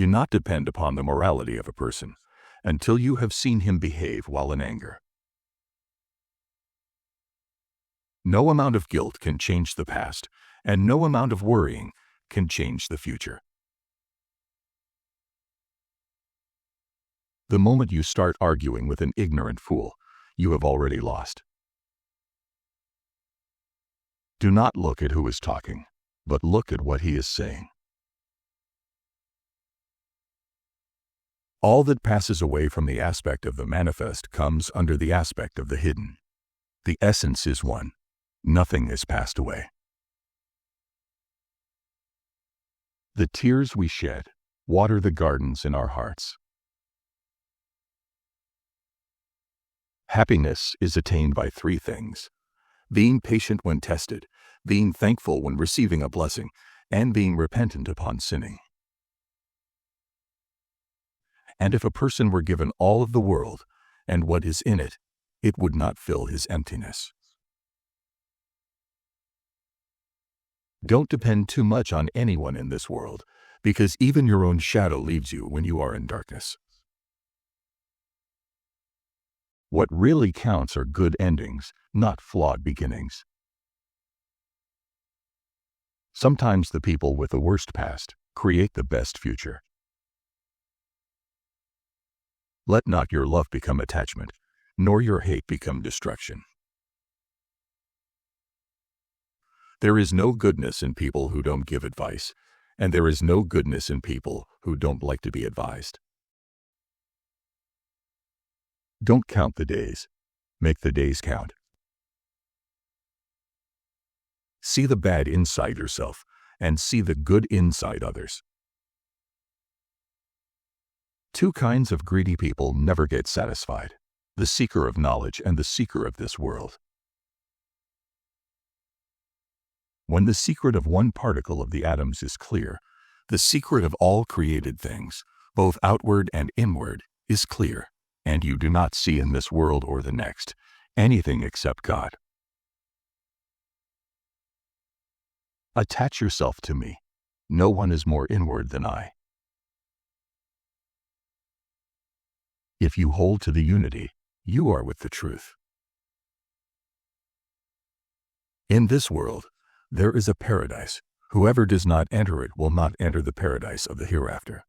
Do not depend upon the morality of a person until you have seen him behave while in anger. No amount of guilt can change the past, and no amount of worrying can change the future. The moment you start arguing with an ignorant fool, you have already lost. Do not look at who is talking, but look at what he is saying. All that passes away from the aspect of the manifest comes under the aspect of the hidden. The essence is one. Nothing has passed away. The tears we shed water the gardens in our hearts. Happiness is attained by three things: being patient when tested, being thankful when receiving a blessing, and being repentant upon sinning. And if a person were given all of the world and what is in it, it would not fill his emptiness. Don't depend too much on anyone in this world, because even your own shadow leaves you when you are in darkness. What really counts are good endings, not flawed beginnings. Sometimes the people with the worst past create the best future. Let not your love become attachment, nor your hate become destruction. There is no goodness in people who don't give advice, and there is no goodness in people who don't like to be advised. Don't count the days. Make the days count. See the bad inside yourself, and see the good inside others. Two kinds of greedy people never get satisfied: the seeker of knowledge and the seeker of this world. When the secret of one particle of the atoms is clear, the secret of all created things, both outward and inward, is clear, and you do not see in this world or the next anything except God. Attach yourself to me. No one is more inward than I. If you hold to the unity, you are with the truth. In this world, there is a paradise. Whoever does not enter it will not enter the paradise of the hereafter.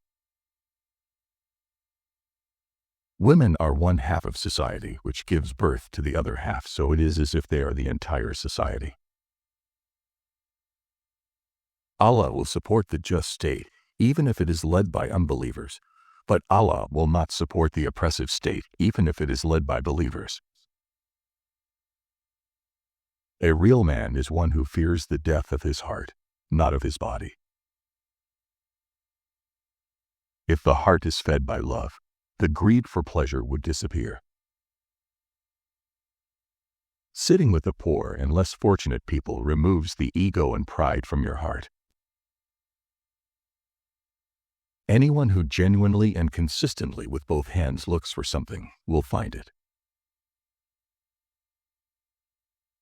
Women are one half of society which gives birth to the other half, so it is as if they are the entire society. Allah will support the just state, even if it is led by unbelievers, but Allah will not support the oppressive state, even if it is led by believers. A real man is one who fears the death of his heart, not of his body. If the heart is fed by love, the greed for pleasure would disappear. Sitting with the poor and less fortunate people removes the ego and pride from your heart. Anyone who genuinely and consistently with both hands looks for something will find it.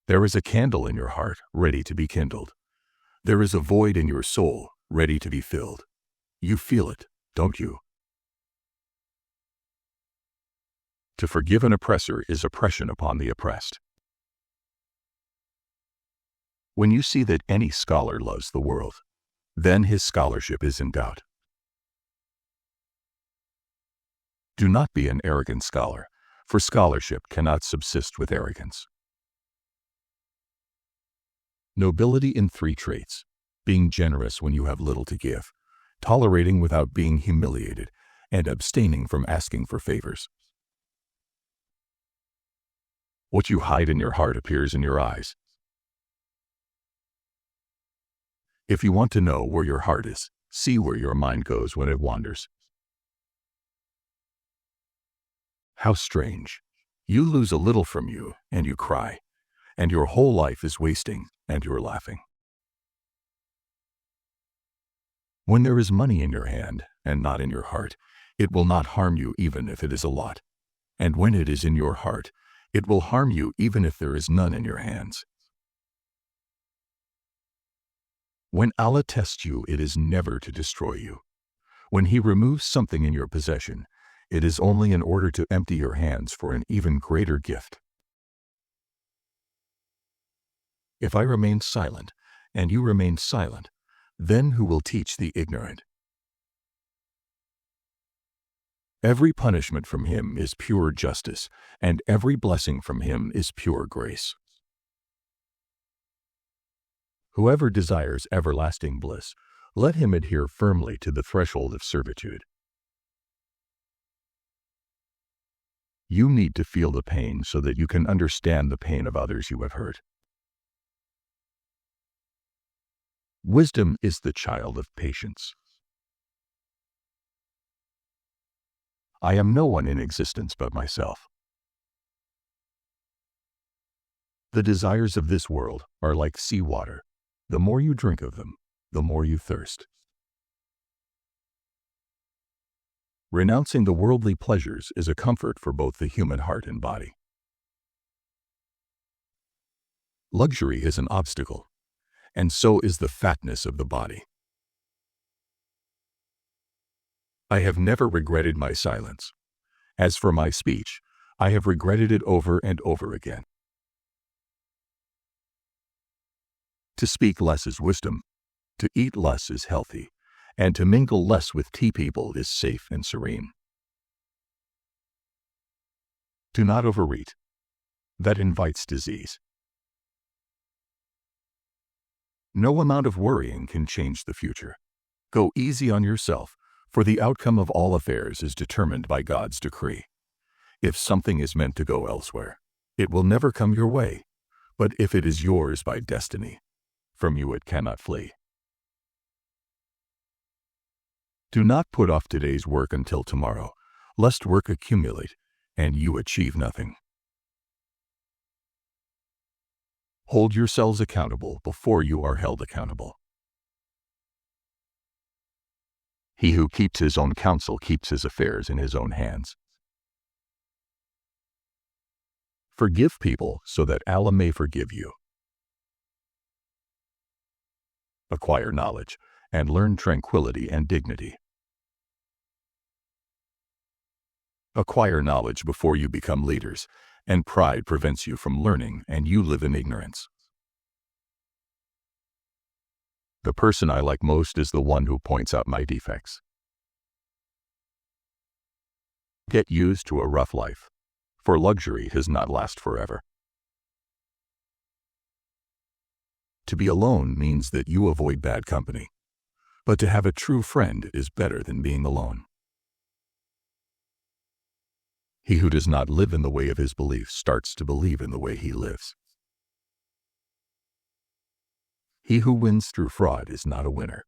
There is a candle in your heart ready to be kindled. There is a void in your soul ready to be filled. You feel it, don't you? To forgive an oppressor is oppression upon the oppressed. When you see that any scholar loves the world, then his scholarship is in doubt. Do not be an arrogant scholar, for scholarship cannot subsist with arrogance. Nobility in three traits: being generous when you have little to give, tolerating without being humiliated, and abstaining from asking for favors. What you hide in your heart appears in your eyes. If you want to know where your heart is, see where your mind goes when it wanders. How strange! You lose a little from you, and you cry, and your whole life is wasting, and you're laughing. When there is money in your hand, and not in your heart, it will not harm you even if it is a lot. And when it is in your heart, it will harm you even if there is none in your hands. When Allah tests you, it is never to destroy you. When He removes something in your possession, it is only in order to empty your hands for an even greater gift. If I remain silent, and you remain silent, then who will teach the ignorant? Every punishment from Him is pure justice, and every blessing from Him is pure grace. Whoever desires everlasting bliss, let him adhere firmly to the threshold of servitude. You need to feel the pain so that you can understand the pain of others you have hurt. Wisdom is the child of patience. I am no one in existence but myself. The desires of this world are like seawater. The more you drink of them, the more you thirst. Renouncing the worldly pleasures is a comfort for both the human heart and body. Luxury is an obstacle, and so is the fatness of the body. I have never regretted my silence. As for my speech, I have regretted it over and over again. To speak less is wisdom, to eat less is healthy, and to mingle less with tea people is safe and serene. Do not overeat. That invites disease. No amount of worrying can change the future. Go easy on yourself, for the outcome of all affairs is determined by God's decree. If something is meant to go elsewhere, it will never come your way, but if it is yours by destiny, from you it cannot flee. Do not put off today's work until tomorrow, lest work accumulate and you achieve nothing. Hold yourselves accountable before you are held accountable. He who keeps his own counsel keeps his affairs in his own hands. Forgive people so that Allah may forgive you. Acquire knowledge and learn tranquility and dignity. Acquire knowledge before you become leaders, and pride prevents you from learning and you live in ignorance. The person I like most is the one who points out my defects. Get used to a rough life, for luxury does not last forever. To be alone means that you avoid bad company, but to have a true friend is better than being alone. He who does not live in the way of his beliefs starts to believe in the way he lives. He who wins through fraud is not a winner.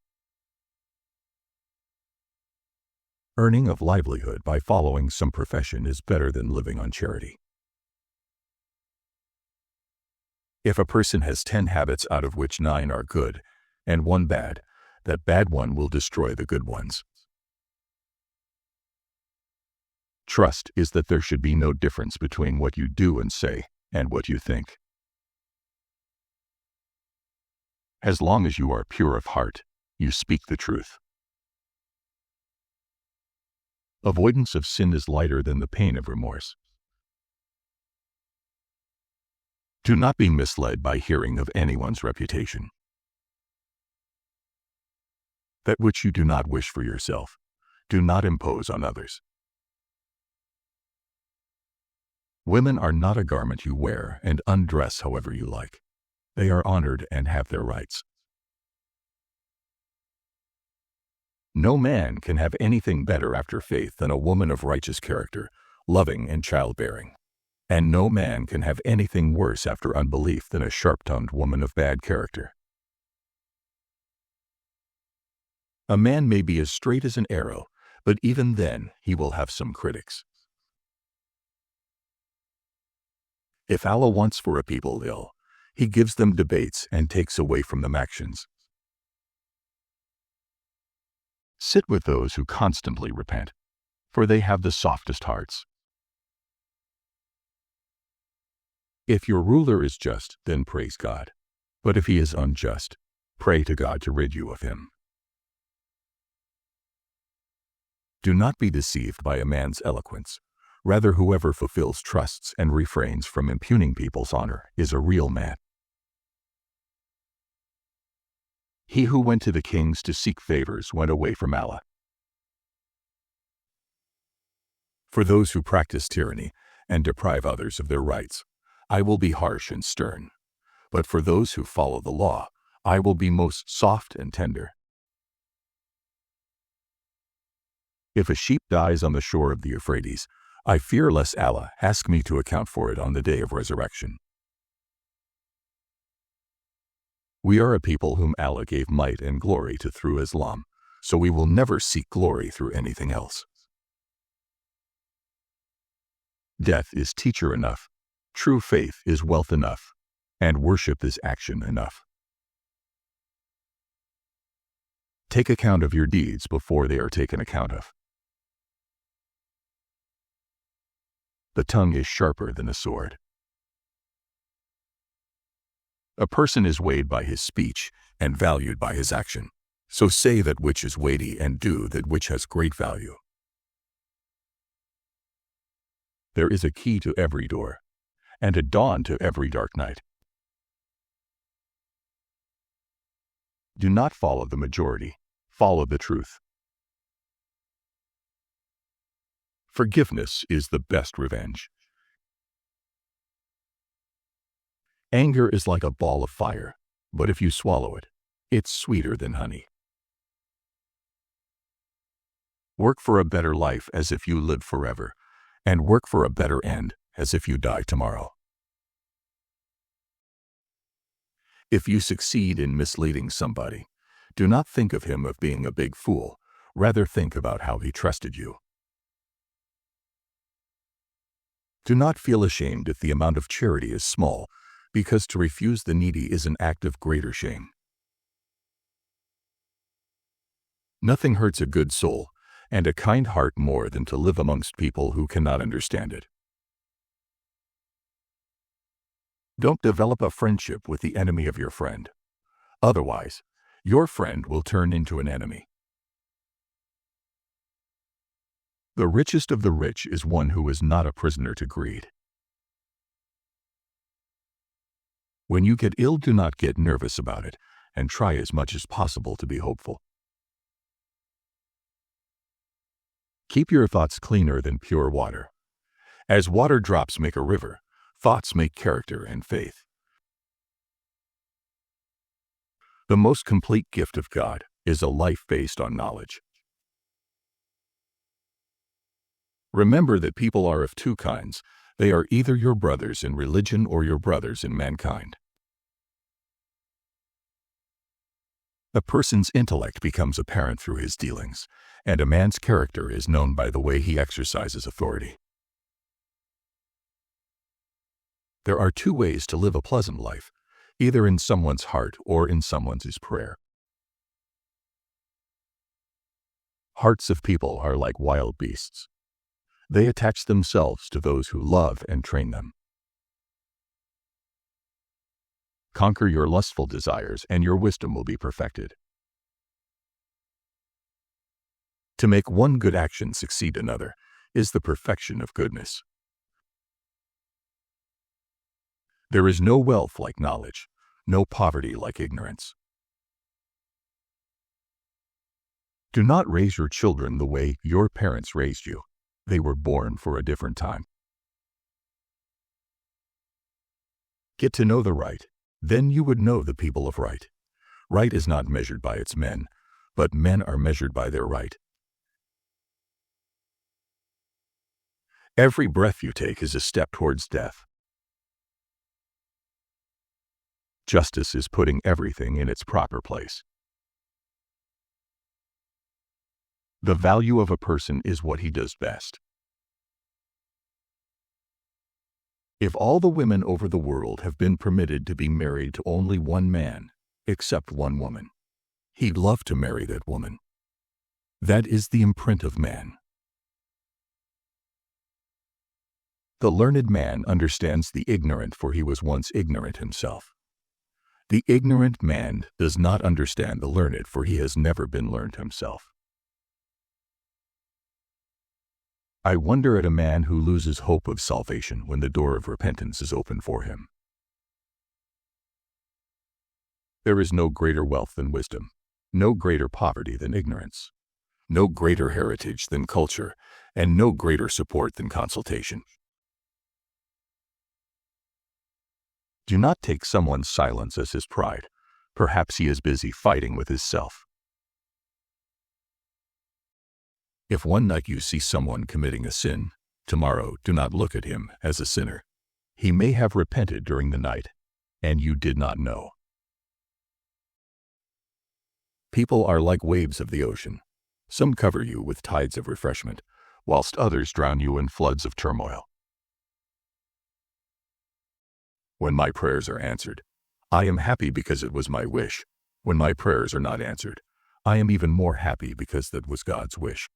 Earning of livelihood by following some profession is better than living on charity. If a person has 10 habits out of which 9 are good and 1 bad, that bad one will destroy the good ones. Trust is that there should be no difference between what you do and say and what you think. As long as you are pure of heart, you speak the truth. Avoidance of sin is lighter than the pain of remorse. Do not be misled by hearing of anyone's reputation. That which you do not wish for yourself, do not impose on others. Women are not a garment you wear and undress however you like. They are honored and have their rights. No man can have anything better after faith than a woman of righteous character, loving and childbearing. And no man can have anything worse after unbelief than a sharp-tongued woman of bad character. A man may be as straight as an arrow, but even then he will have some critics. If Allah wants for a people ill, He gives them debates and takes away from them actions. Sit with those who constantly repent, for they have the softest hearts. If your ruler is just, then praise God. But if he is unjust, pray to God to rid you of him. Do not be deceived by a man's eloquence. Rather, whoever fulfills trusts and refrains from impugning people's honor is a real man. He who went to the kings to seek favors went away from Allah. For those who practice tyranny and deprive others of their rights, I will be harsh and stern. But for those who follow the law, I will be most soft and tender. If a sheep dies on the shore of the Euphrates, I fear lest Allah ask me to account for it on the day of resurrection. We are a people whom Allah gave might and glory to through Islam, so we will never seek glory through anything else. Death is teacher enough, true faith is wealth enough, and worship is action enough. Take account of your deeds before they are taken account of. The tongue is sharper than a sword. A person is weighed by his speech and valued by his action. So say that which is weighty and do that which has great value. There is a key to every door, and a dawn to every dark night. Do not follow the majority, follow the truth. Forgiveness is the best revenge. Anger is like a ball of fire, but if you swallow it, it's sweeter than honey. Work for a better life as if you live forever, and work for a better end as if you die tomorrow. If you succeed in misleading somebody, do not think of him as being a big fool, rather think about how he trusted you. Do not feel ashamed if the amount of charity is small, because to refuse the needy is an act of greater shame. Nothing hurts a good soul and a kind heart more than to live amongst people who cannot understand it. Don't develop a friendship with the enemy of your friend. Otherwise, your friend will turn into an enemy. The richest of the rich is one who is not a prisoner to greed. When you get ill, do not get nervous about it, and try as much as possible to be hopeful. Keep your thoughts cleaner than pure water. As water drops make a river, thoughts make character and faith. The most complete gift of God is a life based on knowledge. Remember that people are of two kinds. They are either your brothers in religion or your brothers in mankind. A person's intellect becomes apparent through his dealings, and a man's character is known by the way he exercises authority. There are two ways to live a pleasant life, either in someone's heart or in someone's prayer. Hearts of people are like wild beasts. They attach themselves to those who love and train them. Conquer your lustful desires, and your wisdom will be perfected. To make one good action succeed another is the perfection of goodness. There is no wealth like knowledge, no poverty like ignorance. Do not raise your children the way your parents raised you. They were born for a different time. Get to know the right. Then you would know the people of right. Right is not measured by its men, but men are measured by their right. Every breath you take is a step towards death. Justice is putting everything in its proper place. The value of a person is what he does best. If all the women over the world have been permitted to be married to only one man, except one woman, he'd love to marry that woman. That is the imprint of man. The learned man understands the ignorant, for he was once ignorant himself. The ignorant man does not understand the learned, for he has never been learned himself. I wonder at a man who loses hope of salvation when the door of repentance is open for him. There is no greater wealth than wisdom, no greater poverty than ignorance, no greater heritage than culture, and no greater support than consultation. Do not take someone's silence as his pride. Perhaps he is busy fighting with his self. If one night you see someone committing a sin, tomorrow do not look at him as a sinner. He may have repented during the night, and you did not know. People are like waves of the ocean. Some cover you with tides of refreshment, whilst others drown you in floods of turmoil. When my prayers are answered, I am happy because it was my wish. When my prayers are not answered, I am even more happy because that was God's wish.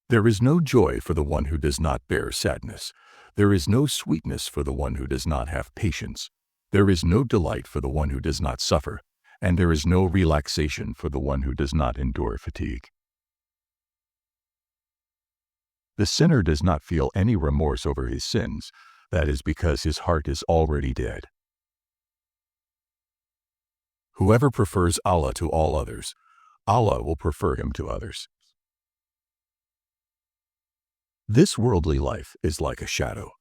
There is no joy for the one who does not bear sadness. There is no sweetness for the one who does not have patience. There is no delight for the one who does not suffer, and there is no relaxation for the one who does not endure fatigue. The sinner does not feel any remorse over his sins. That is because his heart is already dead. Whoever prefers Allah to all others, Allah will prefer him to others. This worldly life is like a shadow.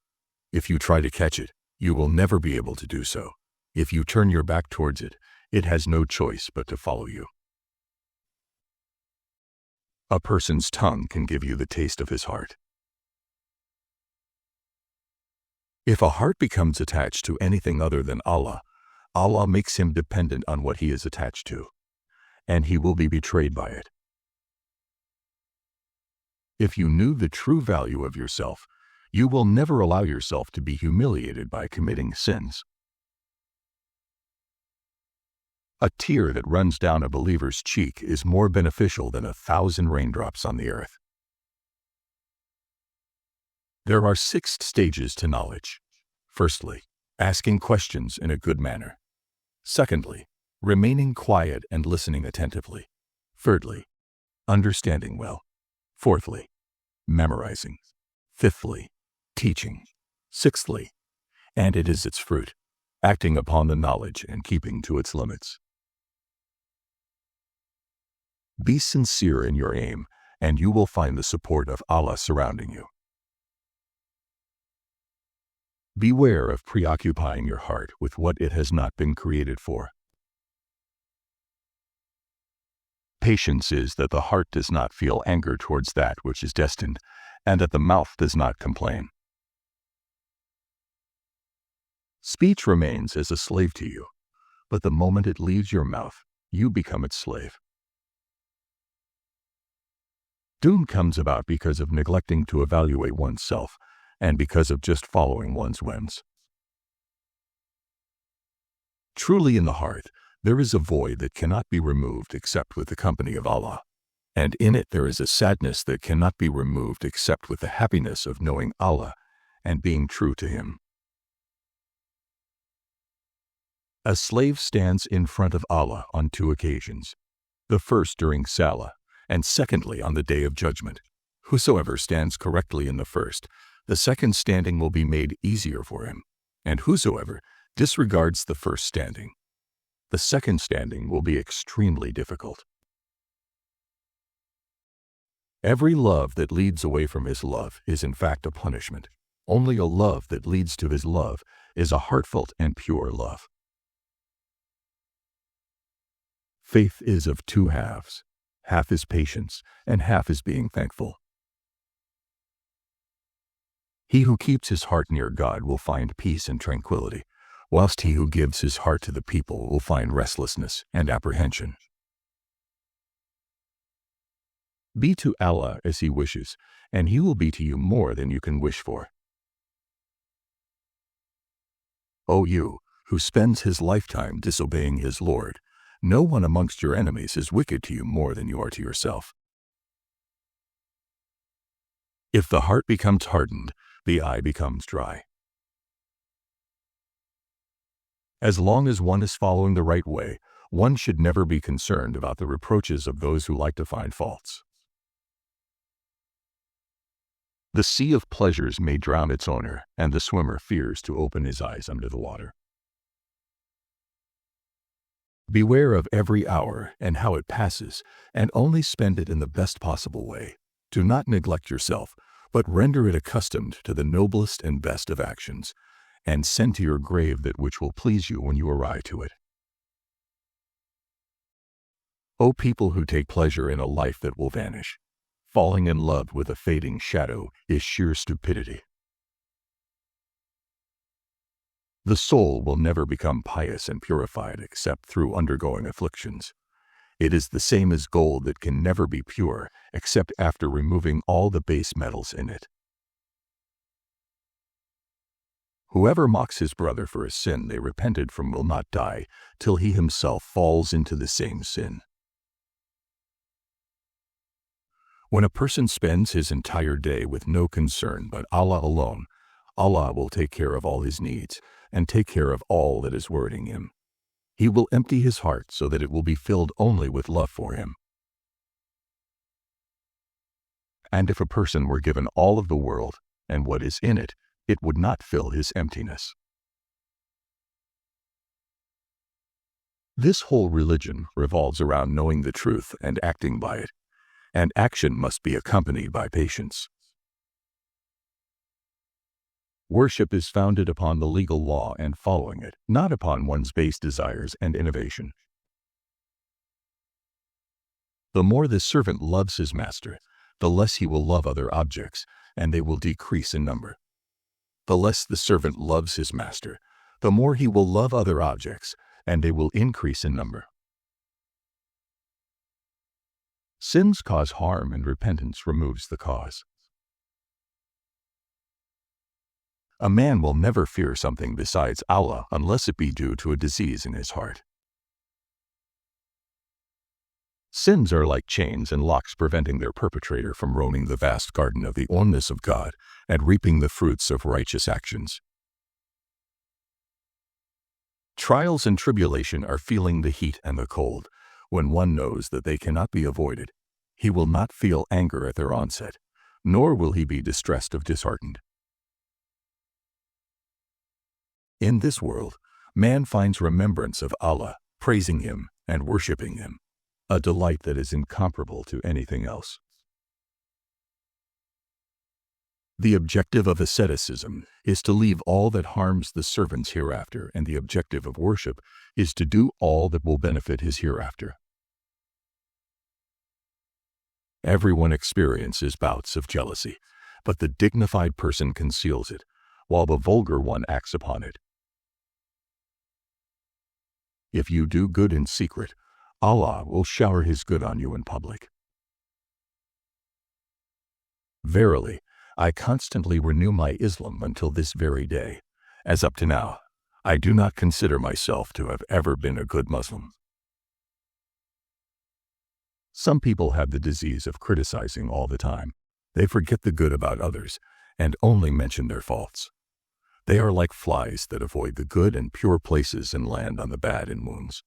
If you try to catch it, you will never be able to do so. If you turn your back towards it, it has no choice but to follow you. A person's tongue can give you the taste of his heart. If a heart becomes attached to anything other than Allah, Allah makes him dependent on what he is attached to, and he will be betrayed by it. If you knew the true value of yourself, you will never allow yourself to be humiliated by committing sins. A tear that runs down a believer's cheek is more beneficial than 1,000 raindrops on the earth. There are 6 stages to knowledge. Firstly, asking questions in a good manner. Secondly, remaining quiet and listening attentively. Thirdly, understanding well. Fourthly, memorizing. Fifthly, teaching. Sixthly, and it is its fruit, acting upon the knowledge and keeping to its limits. Be sincere in your aim, and you will find the support of Allah surrounding you. Beware of preoccupying your heart with what it has not been created for. Patience is that the heart does not feel anger towards that which is destined, and that the mouth does not complain. Speech remains as a slave to you, but the moment it leaves your mouth, you become its slave. Doom comes about because of neglecting to evaluate oneself, and because of just following one's whims. Truly in the heart, there is a void that cannot be removed except with the company of Allah, and in it there is a sadness that cannot be removed except with the happiness of knowing Allah and being true to Him. A slave stands in front of Allah on 2 occasions, the first during Salah, and secondly on the Day of Judgment. Whosoever stands correctly in the first, the second standing will be made easier for him, and whosoever disregards the first standing, the second standing will be extremely difficult. Every love that leads away from His love is in fact a punishment. Only a love that leads to His love is a heartfelt and pure love. Faith is of 2 halves. Half is patience, and half is being thankful. He who keeps his heart near God will find peace and tranquility, whilst he who gives his heart to the people will find restlessness and apprehension. Be to Allah as He wishes, and He will be to you more than you can wish for. O you, who spends his lifetime disobeying his Lord, no one amongst your enemies is wicked to you more than you are to yourself. If the heart becomes hardened, the eye becomes dry. As long as one is following the right way, one should never be concerned about the reproaches of those who like to find faults. The sea of pleasures may drown its owner, and the swimmer fears to open his eyes under the water. Beware of every hour and how it passes, and only spend it in the best possible way. Do not neglect yourself, but render it accustomed to the noblest and best of actions, and send to your grave that which will please you when you arrive to it. O people who take pleasure in a life that will vanish, falling in love with a fading shadow is sheer stupidity. The soul will never become pious and purified except through undergoing afflictions. It is the same as gold that can never be pure except after removing all the base metals in it. Whoever mocks his brother for a sin they repented from will not die till he himself falls into the same sin. When a person spends his entire day with no concern but Allah alone, Allah will take care of all his needs and take care of all that is worrying him. He will empty his heart so that it will be filled only with love for him. And if a person were given all of the world and what is in it, it would not fill his emptiness. This whole religion revolves around knowing the truth and acting by it, and action must be accompanied by patience. Worship is founded upon the legal law and following it, not upon one's base desires and innovation. The more the servant loves his master, the less he will love other objects, and they will decrease in number. The less the servant loves his master, the more he will love other objects, and they will increase in number. Sins cause harm and repentance removes the cause. A man will never fear something besides Allah unless it be due to a disease in his heart. Sins are like chains and locks preventing their perpetrator from roaming the vast garden of the oneness of God and reaping the fruits of righteous actions. Trials and tribulation are feeling the heat and the cold. When one knows that they cannot be avoided, he will not feel anger at their onset, nor will he be distressed or disheartened. In this world, man finds remembrance of Allah, praising Him and worshiping Him, a delight that is incomparable to anything else. The objective of asceticism is to leave all that harms the servants hereafter, and the objective of worship is to do all that will benefit his hereafter. Everyone experiences bouts of jealousy, but the dignified person conceals it, while the vulgar one acts upon it. If you do good in secret, Allah will shower His good on you in public. Verily, I constantly renew my Islam until this very day. As up to now, I do not consider myself to have ever been a good Muslim. Some people have the disease of criticizing all the time. They forget the good about others and only mention their faults. They are like flies that avoid the good and pure places and land on the bad and wounds.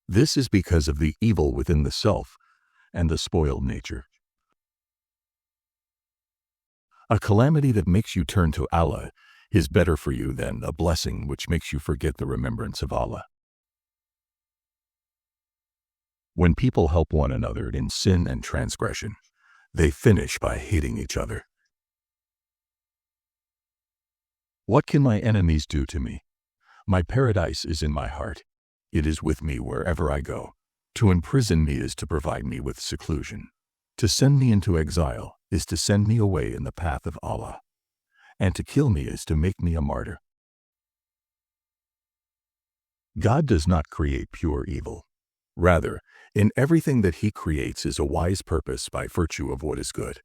This is because of the evil within the self and the spoiled nature. A calamity that makes you turn to Allah is better for you than a blessing which makes you forget the remembrance of Allah. When people help one another in sin and transgression, they finish by hating each other. What can my enemies do to me? My paradise is in my heart. It is with me wherever I go. To imprison me is to provide me with seclusion. To send me into exile is to send me away in the path of Allah. And to kill me is to make me a martyr. God does not create pure evil. Rather, in everything that He creates is a wise purpose by virtue of what is good.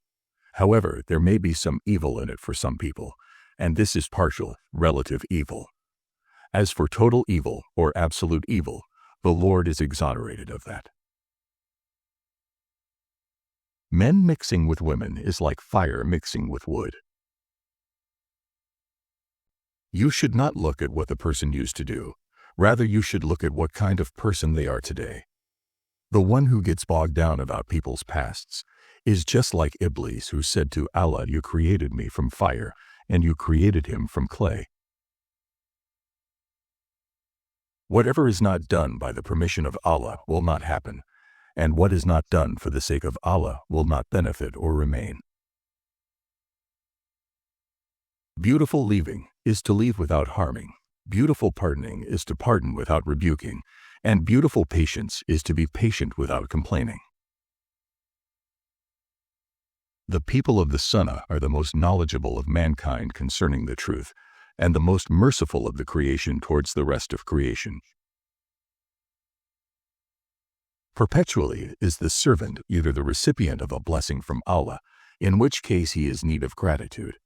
However, there may be some evil in it for some people, and this is partial, relative evil. As for total evil or absolute evil, the Lord is exonerated of that. Men mixing with women is like fire mixing with wood. You should not look at what the person used to do. Rather, you should look at what kind of person they are today. The one who gets bogged down about people's pasts is just like Iblis, who said to Allah, "You created me from fire, and you created him from clay." Whatever is not done by the permission of Allah will not happen, and what is not done for the sake of Allah will not benefit or remain. Beautiful leaving is to leave without harming. Beautiful pardoning is to pardon without rebuking, and beautiful patience is to be patient without complaining. The people of the Sunnah are the most knowledgeable of mankind concerning the truth, and the most merciful of the creation towards the rest of creation. Perpetually is the servant either the recipient of a blessing from Allah, in which case he is in need of gratitude,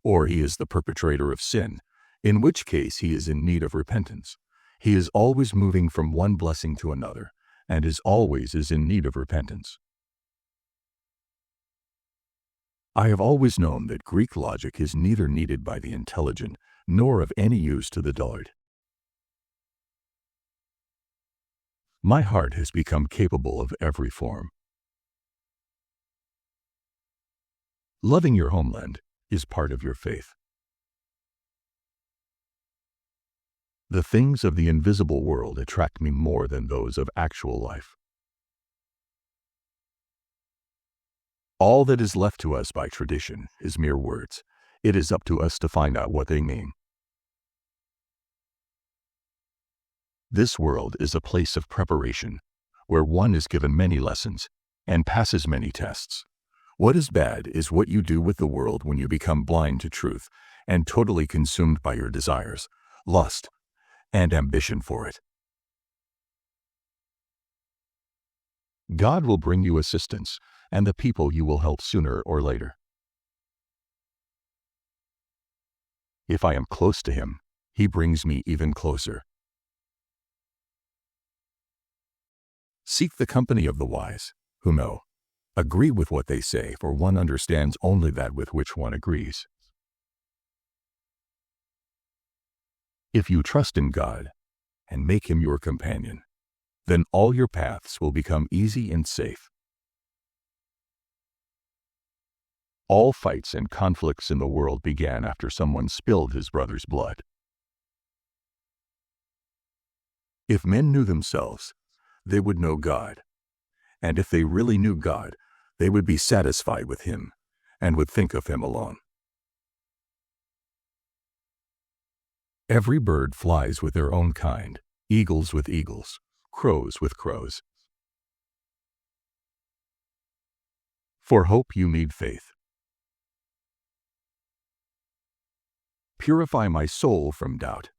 or he is the perpetrator of sin, in which case he is in need of repentance. He is always moving from one blessing to another, and always is in need of repentance. I have always known that Greek logic is neither needed by the intelligent nor of any use to the dullard. My heart has become capable of every form. Loving your homeland is part of your faith. The things of the invisible world attract me more than those of actual life. All that is left to us by tradition is mere words. It is up to us to find out what they mean. This world is a place of preparation, where one is given many lessons and passes many tests. What is bad is what you do with the world when you become blind to truth and totally consumed by your desires, lust, and ambition for it. God will bring you assistance, and the people you will help sooner or later. If I am close to him, he brings me even closer. Seek the company of the wise, who know. Agree with what they say, for one understands only that with which one agrees. If you trust in God and make him your companion, then all your paths will become easy and safe. All fights and conflicts in the world began after someone spilled his brother's blood. If men knew themselves, they would know God. And if they really knew God, they would be satisfied with him and would think of him alone. Every bird flies with their own kind, eagles with eagles, crows with crows. For hope you need faith. Purify my soul from doubt.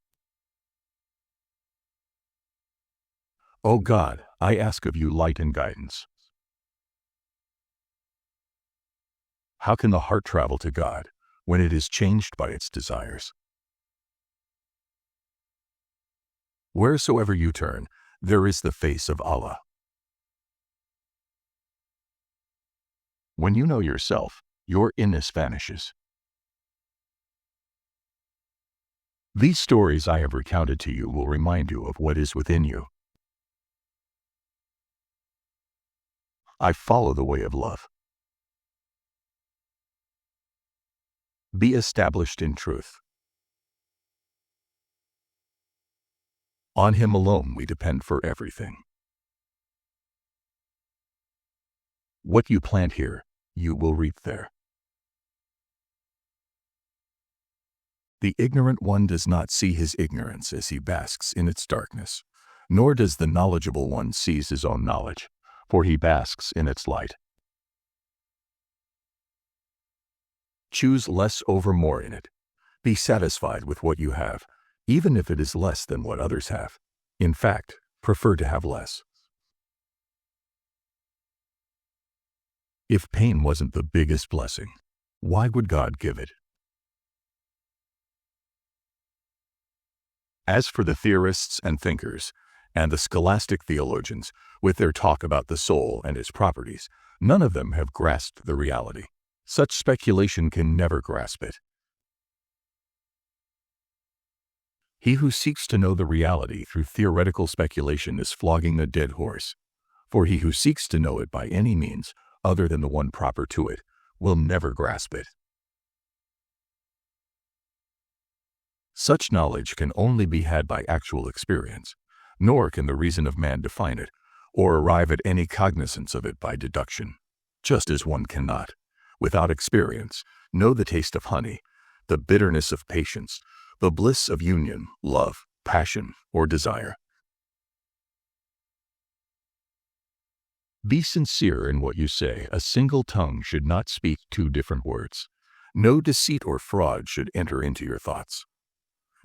O God, I ask of you light and guidance. How can the heart travel to God when it is changed by its desires? Wheresoever you turn, there is the face of Allah. When you know yourself, your inness vanishes. These stories I have recounted to you will remind you of what is within you. I follow the way of love. Be established in truth. On him alone we depend for everything. What you plant here, you will reap there. The ignorant one does not see his ignorance as he basks in its darkness, nor does the knowledgeable one seize his own knowledge, for he basks in its light. Choose less over more in it. Be satisfied with what you have, even if it is less than what others have. In fact, prefer to have less. If pain wasn't the biggest blessing, why would God give it? As for the theorists and thinkers, and the scholastic theologians, with their talk about the soul and its properties, none of them have grasped the reality. Such speculation can never grasp it. He who seeks to know the reality through theoretical speculation is flogging a dead horse, for he who seeks to know it by any means other than the one proper to it, will never grasp it. Such knowledge can only be had by actual experience, nor can the reason of man define it, or arrive at any cognizance of it by deduction, just as one cannot, without experience, know the taste of honey, the bitterness of patience, the bliss of union, love, passion, or desire. Be sincere in what you say. A single tongue should not speak two different words. No deceit or fraud should enter into your thoughts.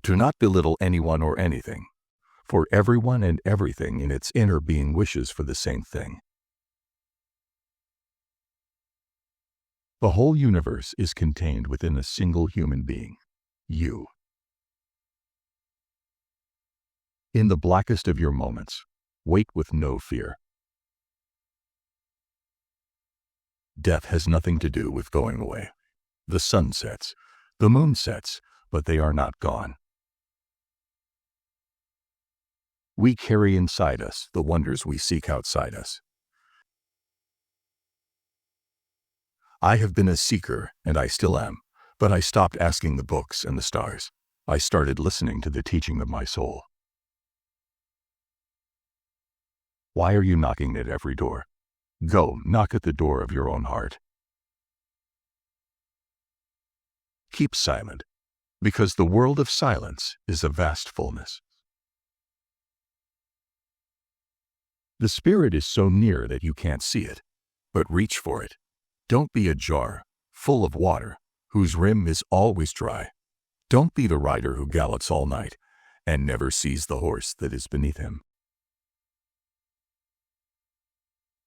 Do not belittle anyone or anything, for everyone and everything in its inner being wishes for the same thing. The whole universe is contained within a single human being, you. In the blackest of your moments, wait with no fear. Death has nothing to do with going away. The sun sets, the moon sets, but they are not gone. We carry inside us the wonders we seek outside us. I have been a seeker, and I still am, but I stopped asking the books and the stars. I started listening to the teaching of my soul. Why are you knocking at every door? Go, knock at the door of your own heart. Keep silent, because the world of silence is a vast fullness. The spirit is so near that you can't see it, but reach for it. Don't be a jar, full of water, whose rim is always dry. Don't be the rider who gallops all night and never sees the horse that is beneath him.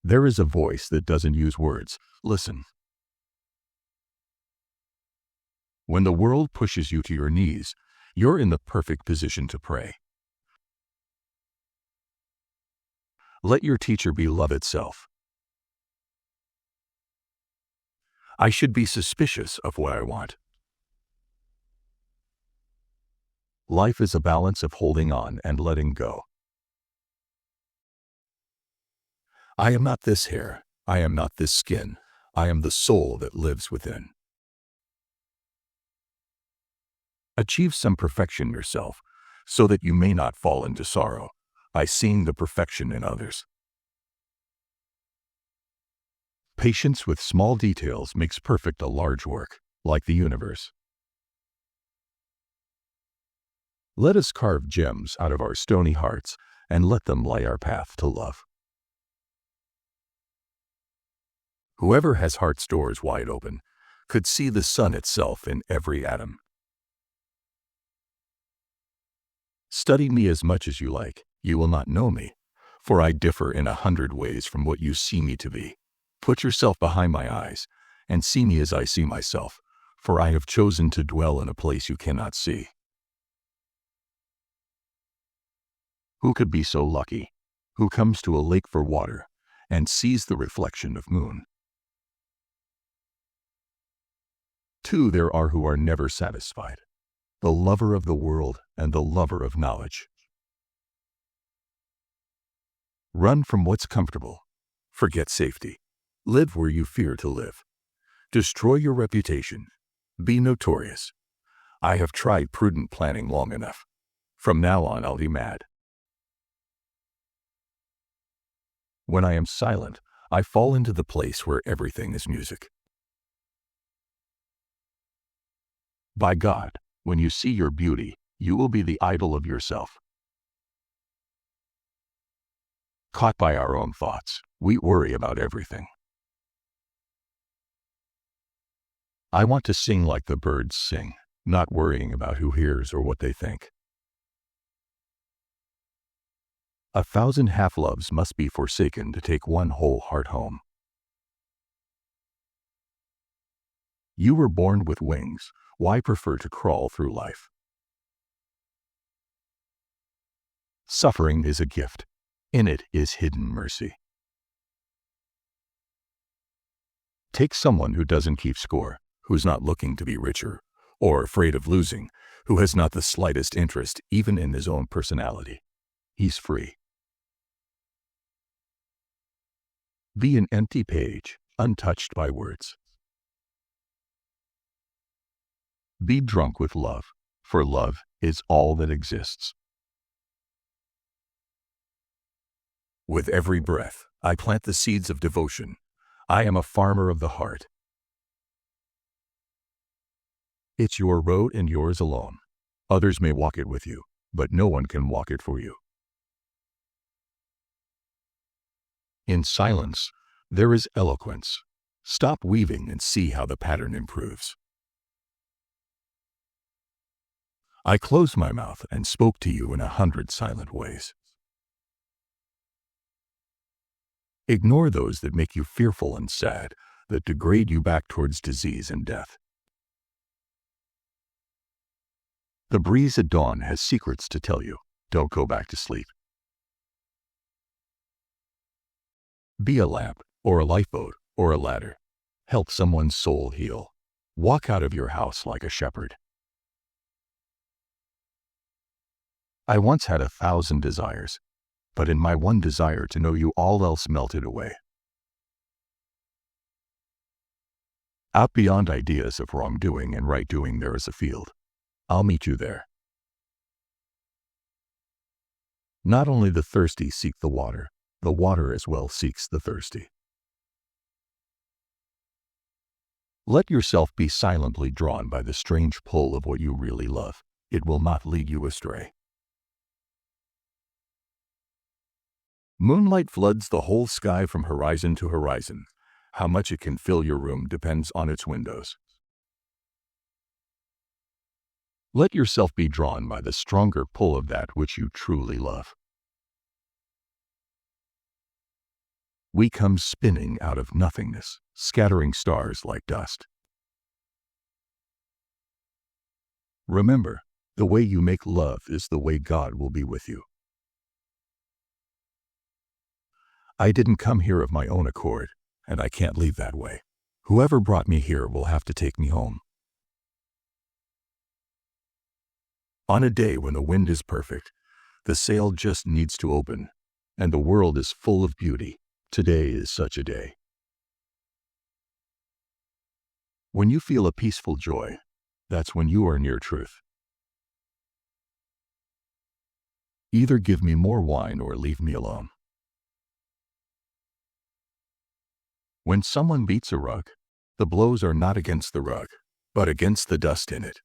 There is a voice that doesn't use words. Listen. When the world pushes you to your knees, you're in the perfect position to pray. Let your teacher be love itself. I should be suspicious of what I want. Life is a balance of holding on and letting go. I am not this hair, I am not this skin, I am the soul that lives within. Achieve some perfection yourself, so that you may not fall into sorrow by seeing the perfection in others. Patience with small details makes perfect a large work, like the universe. Let us carve gems out of our stony hearts and let them light our path to love. Whoever has heart's doors wide open could see the sun itself in every atom. Study me as much as you like, you will not know me, for I differ in 100 ways from what you see me to be. Put yourself behind my eyes and see me as I see myself, for I have chosen to dwell in a place you cannot see. Who could be so lucky, who comes to a lake for water and sees the reflection of moon? 2 there are who are never satisfied, the lover of the world and the lover of knowledge. Run from what's comfortable. Forget safety. Live where you fear to live. Destroy your reputation. Be notorious. I have tried prudent planning long enough. From now on, I'll be mad. When I am silent, I fall into the place where everything is music. By God, when you see your beauty, you will be the idol of yourself. Caught by our own thoughts, we worry about everything. I want to sing like the birds sing, not worrying about who hears or what they think. 1,000 half-loves must be forsaken to take one whole heart home. You were born with wings. Why prefer to crawl through life? Suffering is a gift. In it is hidden mercy. Take someone who doesn't keep score, who's not looking to be richer, or afraid of losing, who has not the slightest interest even in his own personality. He's free. Be an empty page, untouched by words. Be drunk with love, for love is all that exists. With every breath, I plant the seeds of devotion. I am a farmer of the heart. It's your road and yours alone. Others may walk it with you, but no one can walk it for you. In silence, there is eloquence. Stop weaving and see how the pattern improves. I closed my mouth and spoke to you in 100 silent ways. Ignore those that make you fearful and sad, that degrade you back towards disease and death. The breeze at dawn has secrets to tell you. Don't go back to sleep. Be a lamp, or a lifeboat, or a ladder. Help someone's soul heal. Walk out of your house like a shepherd. I once had 1,000 desires, but in my one desire to know you, all else melted away. Out beyond ideas of wrongdoing and right doing, there is a field. I'll meet you there. Not only the thirsty seek the water as well seeks the thirsty. Let yourself be silently drawn by the strange pull of what you really love. It will not lead you astray. Moonlight floods the whole sky from horizon to horizon. How much it can fill your room depends on its windows. Let yourself be drawn by the stronger pull of that which you truly love. We come spinning out of nothingness, scattering stars like dust. Remember, the way you make love is the way God will be with you. I didn't come here of my own accord, and I can't leave that way. Whoever brought me here will have to take me home. On a day when the wind is perfect, the sail just needs to open, and the world is full of beauty, today is such a day. When you feel a peaceful joy, that's when you are near truth. Either give me more wine or leave me alone. When someone beats a rug, the blows are not against the rug, but against the dust in it.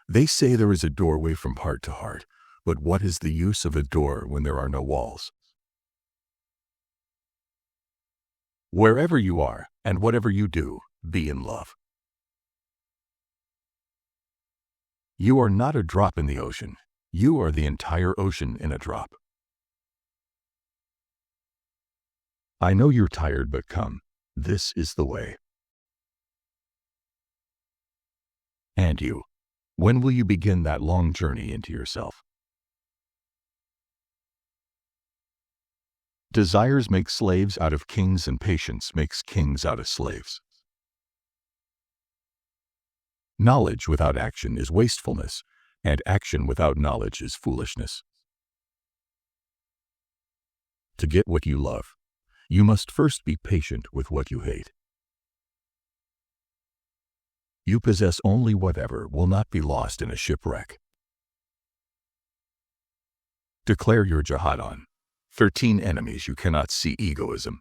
They say there is a doorway from heart to heart, but what is the use of a door when there are no walls? Wherever you are, and whatever you do, be in love. You are not a drop in the ocean. You are the entire ocean in a drop. I know you're tired, but come. This is the way. And you, when will you begin that long journey into yourself? Desires make slaves out of kings, and patience makes kings out of slaves. Knowledge without action is wastefulness, and action without knowledge is foolishness. To get what you love, you must first be patient with what you hate. You possess only whatever will not be lost in a shipwreck. Declare your jihad on 13 enemies you cannot see: egoism,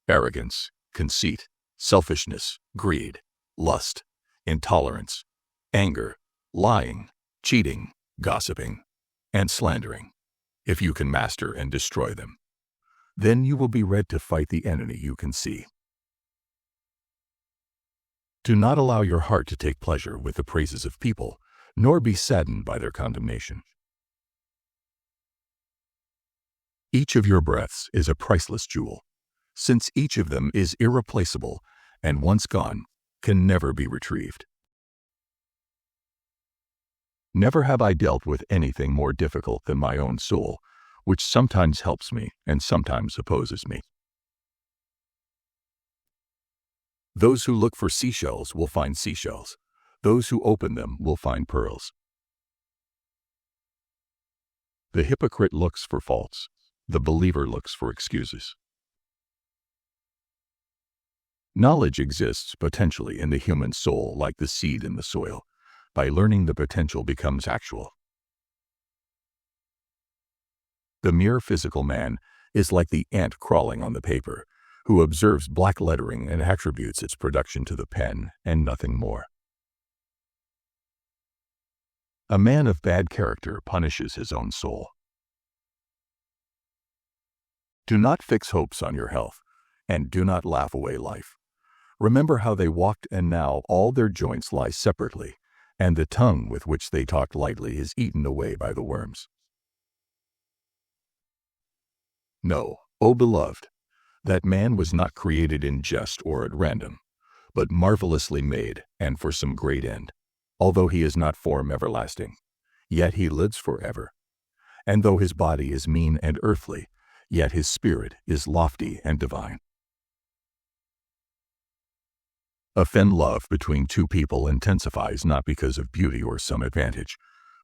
arrogance, conceit, selfishness, greed, lust, intolerance, anger, lying, cheating, gossiping, and slandering. If you can master and destroy them, then you will be ready to fight the enemy you can see. Do not allow your heart to take pleasure with the praises of people, nor be saddened by their condemnation. Each of your breaths is a priceless jewel, since each of them is irreplaceable and once gone, can never be retrieved. Never have I dealt with anything more difficult than my own soul, which sometimes helps me and sometimes opposes me. Those who look for seashells will find seashells. Those who open them will find pearls. The hypocrite looks for faults. The believer looks for excuses. Knowledge exists potentially in the human soul like the seed in the soil. By learning, the potential becomes actual. The mere physical man is like the ant crawling on the paper, who observes black lettering and attributes its production to the pen and nothing more. A man of bad character punishes his own soul. Do not fix hopes on your health, and do not laugh away life. Remember how they walked, and now all their joints lie separately, and the tongue with which they talked lightly is eaten away by the worms. No, O beloved, that man was not created in jest or at random, but marvelously made, and for some great end. Although he is not form everlasting, yet he lives forever. And though his body is mean and earthly, yet his spirit is lofty and divine. Offend love between two people intensifies not because of beauty or some advantage,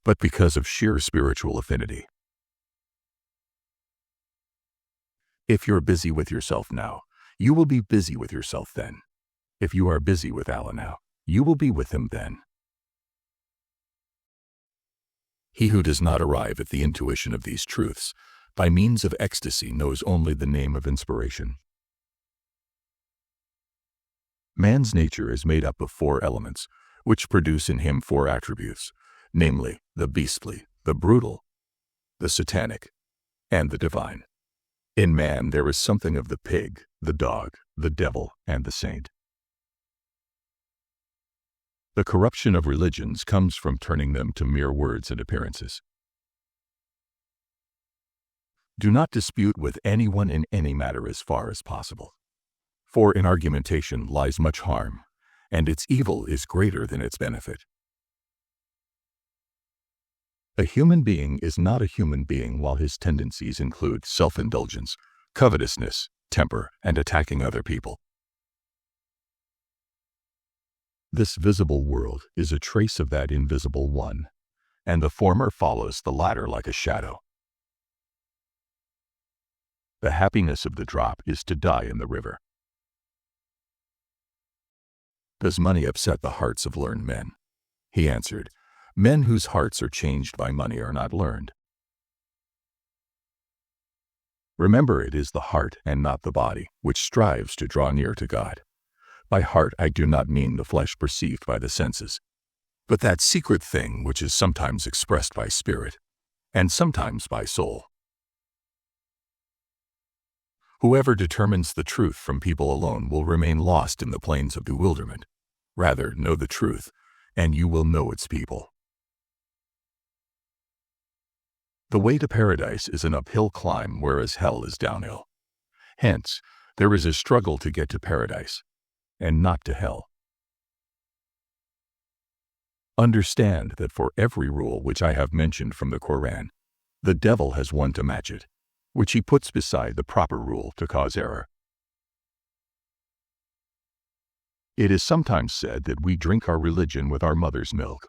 but because of sheer spiritual affinity. If you're busy with yourself now, you will be busy with yourself then. If you are busy with Allah now, you will be with him then. He who does not arrive at the intuition of these truths by means of ecstasy knows only the name of inspiration. Man's nature is made up of 4 elements, which produce in him 4 attributes, namely the beastly, the brutal, the satanic, and the divine. In man there is something of the pig, the dog, the devil, and the saint. The corruption of religions comes from turning them to mere words and appearances. Do not dispute with anyone in any matter as far as possible, for in argumentation lies much harm, and its evil is greater than its benefit. A human being is not a human being while his tendencies include self-indulgence, covetousness, temper, and attacking other people. This visible world is a trace of that invisible one, and the former follows the latter like a shadow. The happiness of the drop is to die in the river. Does money upset the hearts of learned men? He answered, men whose hearts are changed by money are not learned. Remember, it is the heart and not the body which strives to draw near to God. By heart I do not mean the flesh perceived by the senses, but that secret thing which is sometimes expressed by spirit, and sometimes by soul. Whoever determines the truth from people alone will remain lost in the plains of bewilderment. Rather, know the truth, and you will know its people. The way to paradise is an uphill climb, whereas hell is downhill. Hence, there is a struggle to get to paradise, and not to hell. Understand that for every rule which I have mentioned from the Quran, the devil has one to match it, which he puts beside the proper rule to cause error. It is sometimes said that we drink our religion with our mother's milk.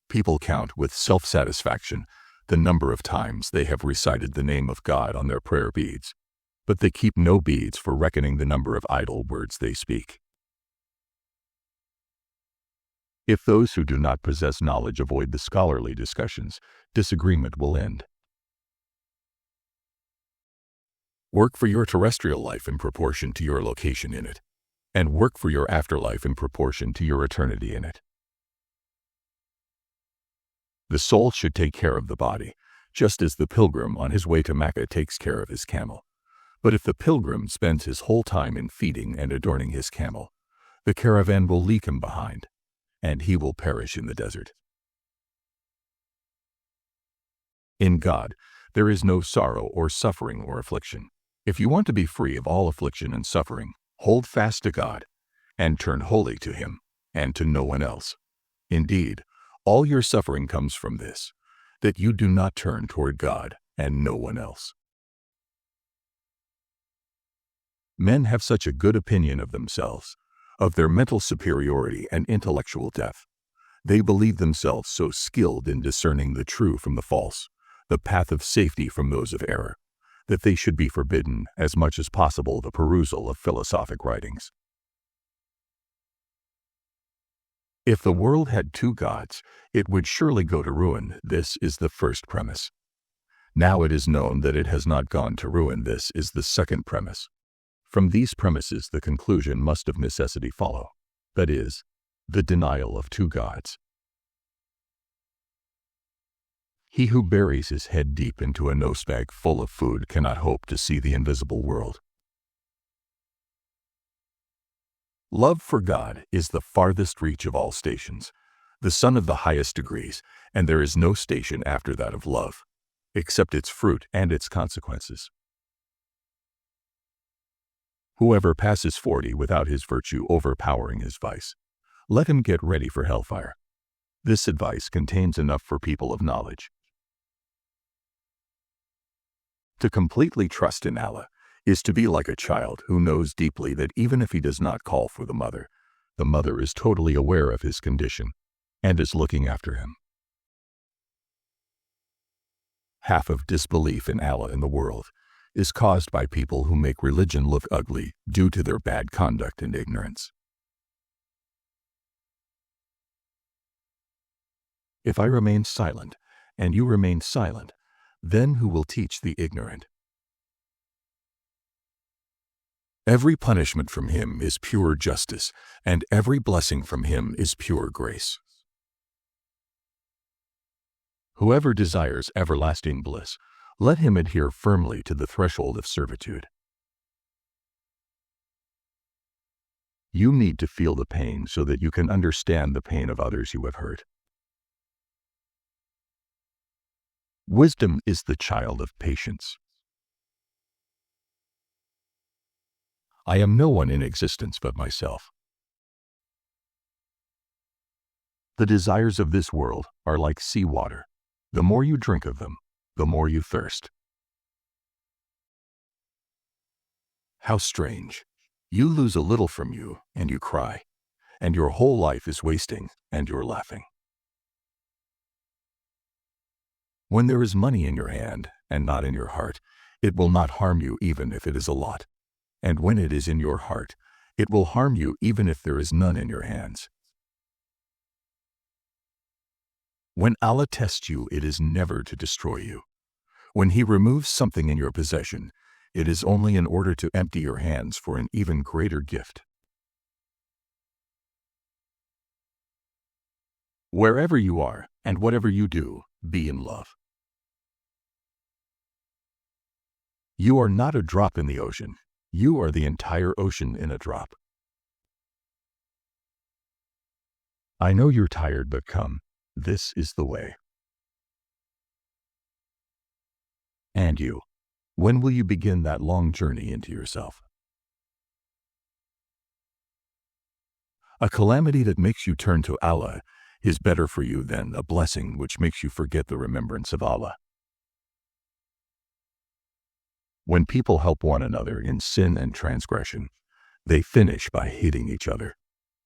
People count with self-satisfaction the number of times they have recited the name of God on their prayer beads, but they keep no beads for reckoning the number of idle words they speak. If those who do not possess knowledge avoid the scholarly discussions, disagreement will end. Work for your terrestrial life in proportion to your location in it, and work for your afterlife in proportion to your eternity in it. The soul should take care of the body, just as the pilgrim on his way to Mecca takes care of his camel. But if the pilgrim spends his whole time in feeding and adorning his camel, the caravan will leave him behind, and he will perish in the desert. In God, there is no sorrow or suffering or affliction. If you want to be free of all affliction and suffering, hold fast to God, and turn wholly to Him, and to no one else. Indeed, all your suffering comes from this, that you do not turn toward God and no one else. Men have such a good opinion of themselves, of their mental superiority and intellectual depth. They believe themselves so skilled in discerning the true from the false, the path of safety from those of error, that they should be forbidden as much as possible the perusal of philosophic writings. If the world had two gods, it would surely go to ruin. This is the first premise. Now it is known that it has not gone to ruin. This is the second premise. From these premises, the conclusion must of necessity follow. That is, the denial of two gods. He who buries his head deep into a nosebag full of food cannot hope to see the invisible world. Love for God is the farthest reach of all stations, the sun of the highest degrees, and there is no station after that of love, except its fruit and its consequences. Whoever passes 40 without his virtue overpowering his vice, let him get ready for hellfire. This advice contains enough for people of knowledge. To completely trust in Allah is to be like a child who knows deeply that even if he does not call for the mother is totally aware of his condition and is looking after him. Half of disbelief in Allah in the world is caused by people who make religion look ugly due to their bad conduct and ignorance. If I remain silent and you remain silent, then who will teach the ignorant? Every punishment from him is pure justice, and every blessing from him is pure grace. Whoever desires everlasting bliss, let him adhere firmly to the threshold of servitude. You need to feel the pain so that you can understand the pain of others you have hurt. Wisdom is the child of patience. I am no one in existence but myself. The desires of this world are like seawater. The more you drink of them, the more you thirst. How strange. You lose a little from you, and you cry, and your whole life is wasting, and you're laughing. When there is money in your hand and not in your heart, it will not harm you even if it is a lot. And when it is in your heart, it will harm you even if there is none in your hands. When Allah tests you, it is never to destroy you. When He removes something in your possession, it is only in order to empty your hands for an even greater gift. Wherever you are and whatever you do, be in love. You are not a drop in the ocean. You are the entire ocean in a drop. I know you're tired, but come. This is the way. And you, when will you begin that long journey into yourself? A calamity that makes you turn to Allah is better for you than a blessing which makes you forget the remembrance of Allah. When people help one another in sin and transgression, they finish by hating each other.